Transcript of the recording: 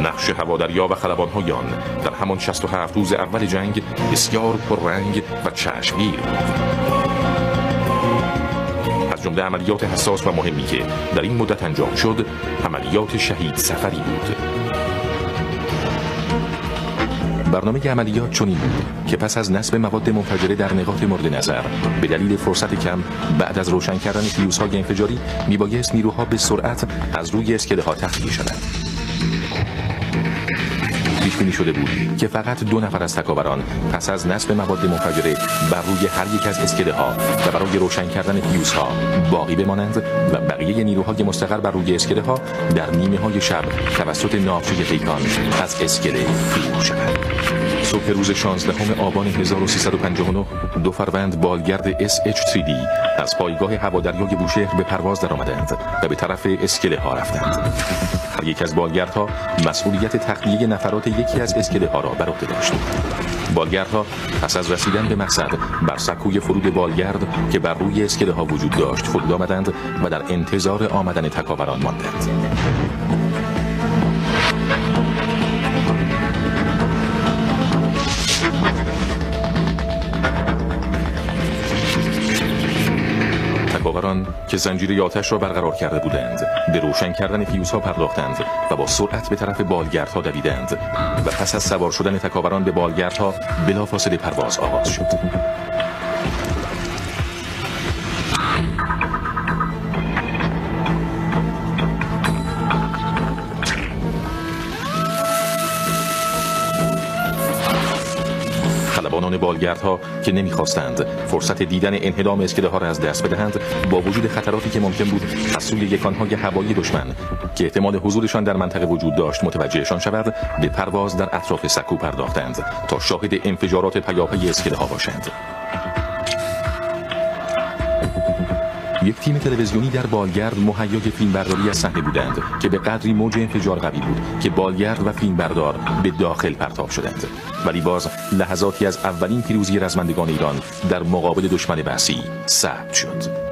نقش هواداریا و خلبان‌های آن در همان 67 روز اول جنگ بسیار پررنگ و چشمگیر بود. از جمله عملیات حساس و مهمی که در این مدت انجام شد، عملیات شهید سفری بود. برنامه عملیات چنین بود که پس از نصب مواد منفجره در نقاط مورد نظر به دلیل فرصت کم بعد از روشن کردن فیوزهای انفجاری میبایست نیروها به سرعت از روی اسکله‌ها تخلیه شدند. پیش بینی شده بود که فقط 2 نفر از تکاوران پس از نصب مواد منفجره بر روی هر یک از اسکله‌ها و برای روشن کردن فیوزها باقی بمانند و بقیه نیروهای مستقر بر روی اسکله‌ها در نیمه‌های شب توسط ناوچه پیکان از اسکله دور شوند. صبح روز 16 آبان 1359 2 فروند بالگرد SH-3D از پایگاه هواداریای بوشهر به پرواز درآمدند و به طرف اسکله‌ها رفتند. هر یک از بالگردها مسئولیت تخلیه نفرات یکی از اسکله‌ها را بر عهده داشت. بالگردها پس از رسیدن به مقصد بر سکوی فرود بالگرد که بر روی اسکله‌ها وجود داشت فرود آمدند و در انتظار آمدن تکاوران ماندند. تکاوران که زنجیره آتش را برقرار کرده بودند به روشن کردن فیوزها پرداختند و با سرعت به طرف بالگردها دویدند و پس از سوار شدن تکاوران به بالگردها بلافاصله پرواز آغاز شد. خلبانان بالگردها که نمیخواستند فرصت دیدن انهدام اسکله‌ها را از دست بدهند، با وجود خطراتی که ممکن بود از سوی یکانهای هوایی دشمن که احتمال حضورشان در منطقه وجود داشت متوجهشان شود، به پرواز در اطراف سکو پرداختند تا شاهد انفجارات پیاپی اسکله‌ها باشند. یک تیم تلویزیونی در بالگرد مهیای فیلمبرداری از صحنه بودند که به قدری موج انفجار قوی بود که بالگرد و فیلمبردار به داخل پرتاب شدند، ولی باز لحظاتی از اولین پیروزی رزمندگان ایران در مقابل دشمن وحشی ثبت شد.